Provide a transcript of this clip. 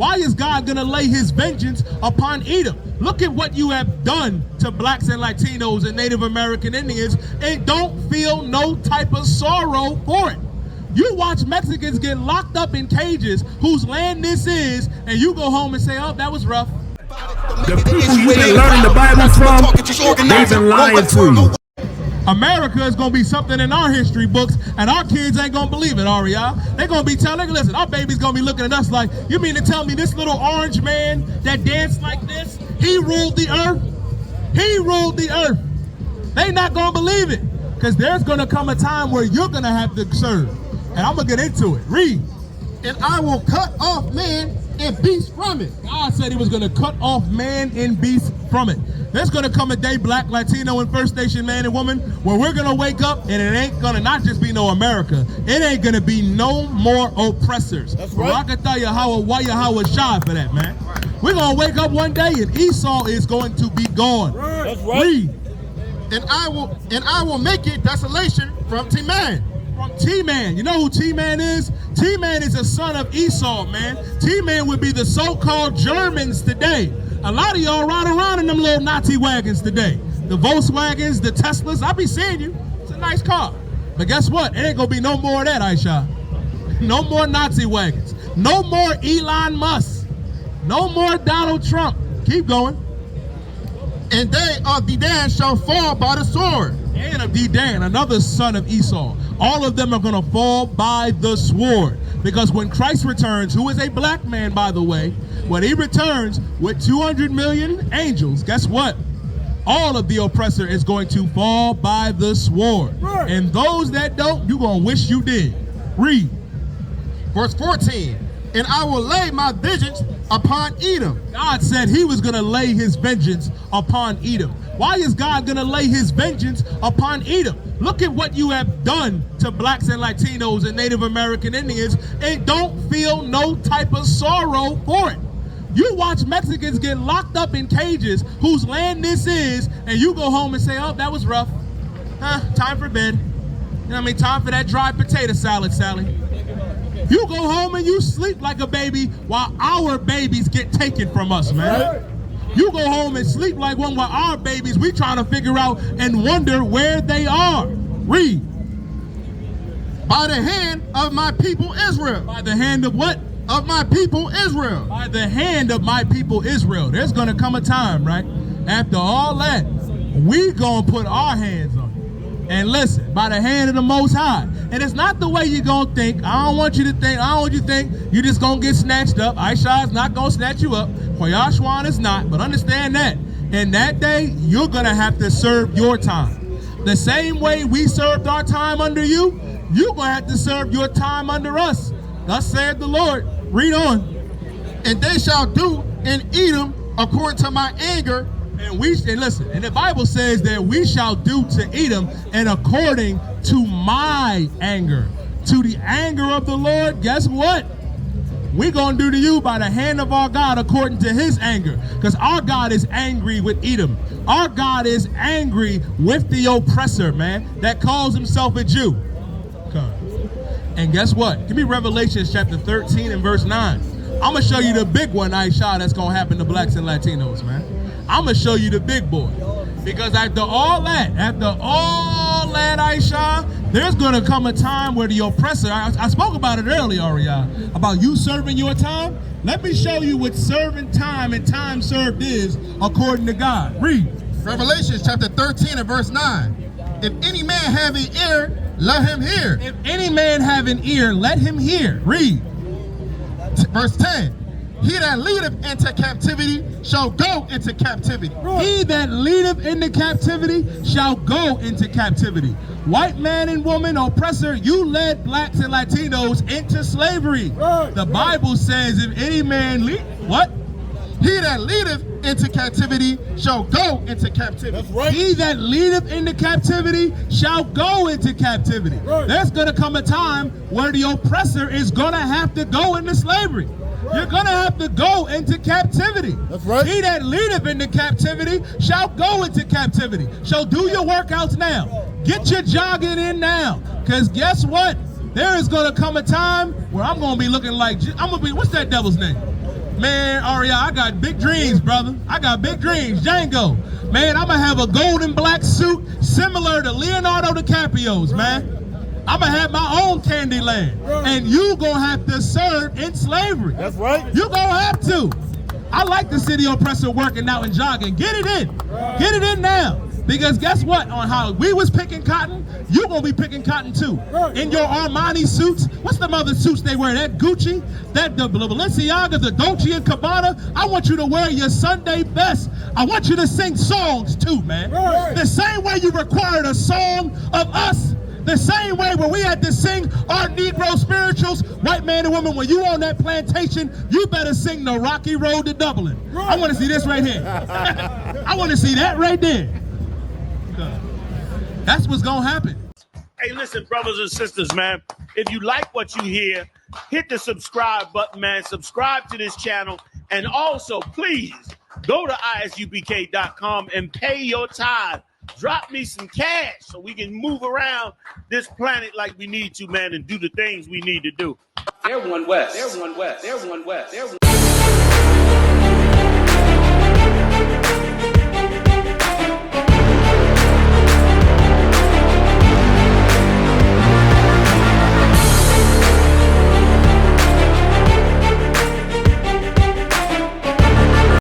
Why is God gonna lay his vengeance upon Edom? Look at what you have done to blacks and Latinos and Native American Indians, and don't feel no type of sorrow for it. You watch Mexicans get locked up in cages whose land this is, and you go home and say, oh, that was rough. The people you've been learning the Bible from, they've been lying to you. America is going to be something in our history books, and our kids ain't going to believe it, are y'all? They're going to be telling, listen, our baby's going to be looking at us like, you mean to tell me this little orange man that danced like this, he ruled the earth? He ruled the earth. They not going to believe it, because there's going to come a time where you're going to have to serve. And I'm going to get into it. Read. And I will cut off man and beast from it. God said he was going to cut off man and beast from it. There's going to come a day, black, Latino, and First Nation man and woman, where we're going to wake up and it ain't going to not just be no America. It ain't going to be no more oppressors. That's right. I can tell you why you shy for that, man. Right. We're going to wake up one day and Esau is going to be gone. Right. That's right. Read. And I will make it desolation from T-Man. From T-Man. You know who T-Man is? T-Man is a son of Esau, man. T-Man would be the so-called Germans today. A lot of y'all ride around in them little Nazi wagons today. The Volkswagens, the Teslas, I be seeing you. It's a nice car. But guess what? It ain't gonna be no more of that, Aisha. No more Nazi wagons. No more Elon Musk. No more Donald Trump. Keep going. And they of Dedan shall fall by the sword. And of Dedan, another son of Esau. All of them are going to fall by the sword. Because when Christ returns, who is a black man, by the way, when he returns with 200 million angels, guess what? All of the oppressor is going to fall by the sword. Right. And those that don't, you're going to wish you did. Read. Verse 14. And I will lay my vengeance upon Edom. God said he was going to lay his vengeance upon Edom. Why is God going to lay his vengeance upon Edom? Look at what you have done to blacks and Latinos and Native American Indians, and don't feel no type of sorrow for it. You watch Mexicans get locked up in cages whose land this is, and you go home and say, oh, that was rough. Time for bed. You know what I mean? Time for that dry potato salad, Sally. You go home and you sleep like a baby while our babies get taken from us, man. Right. You go home and sleep like one while our babies, we trying to figure out and wonder where they are. Read. By the hand of my people Israel. By the hand of what? Of my people Israel. By the hand of my people Israel. There's going to come a time, right? After all that, we going to put our hands on it. And listen, by the hand of the Most High. And it's not the way you're going to think. I don't want you to think. I don't want you to think you're just going to get snatched up. Aisha is not going to snatch you up. Hoyashwan is not. But understand that. In that day, you're going to have to serve your time. The same way we served our time under you, you're going to have to serve your time under us. Thus saith the Lord. Read on. And they shall do in Edom according to my anger. And listen, and the Bible says that we shall do to Edom and according to my anger. To the anger of the Lord, guess what? We're going to do to you by the hand of our God according to his anger. Because our God is angry with Edom. Our God is angry with the oppressor, man, that calls himself a Jew. Okay. And guess what? Give me Revelation chapter 13 and verse 9. I'm going to show you the big one, Aisha, that's going to happen to blacks and Latinos, man. I'm going to show you the big boy. Because after all that, Aisha, there's going to come a time where the oppressor, I spoke about it earlier, Aria, about you serving your time. Let me show you what serving time and time served is according to God. Read. Revelation chapter 13 and verse 9. If any man have an ear, let him hear. If any man have an ear, let him hear. Read. Verse 10. He that leadeth into captivity shall go into captivity. He that leadeth into captivity shall go into captivity. White man and woman, oppressor, you led blacks and Latinos into slavery. The Bible says if any man what? He that leadeth into captivity shall go into captivity. That's right. He that leadeth into captivity shall go into captivity. Right. There's going to come a time where the oppressor is going to have to go into slavery. Right. You're going to have to go into captivity. That's right. He that leadeth into captivity shall go into captivity. So do your workouts now. Get your jogging in now. Because guess what? There is going to come a time where I'm going to be looking like, what's that devil's name? Man, Aria, I got big dreams, brother. I got big dreams. Django. Man, I'm going to have a gold and black suit similar to Leonardo DiCaprio's, man. I'm going to have my own Candyland. And you going to have to serve in slavery. That's right. You going to have to. I like the city oppressor working out and jogging. Get it in. Get it in now. Because guess what? On how we was picking cotton, you gonna be picking cotton too. In your Armani suits, what's the other suits they wear? That Gucci, that the Balenciaga, the Dolce & Gabbana. I want you to wear your Sunday best. I want you to sing songs too, man. The same way you required a song of us, the same way when we had to sing our Negro spirituals, white man and woman, when you on that plantation, you better sing the Rocky Road to Dublin. I want to see this right here. I want to see that right there. That's what's gonna happen. Hey, listen, brothers and sisters, man. If you like what you hear, hit the subscribe button, man. Subscribe to this channel. And also, please, go to ISUPK.com and pay your tithe. Drop me some cash so we can move around this planet like we need to, man, and do the things we need to do. They're one West. They're one West. They're one West. They're one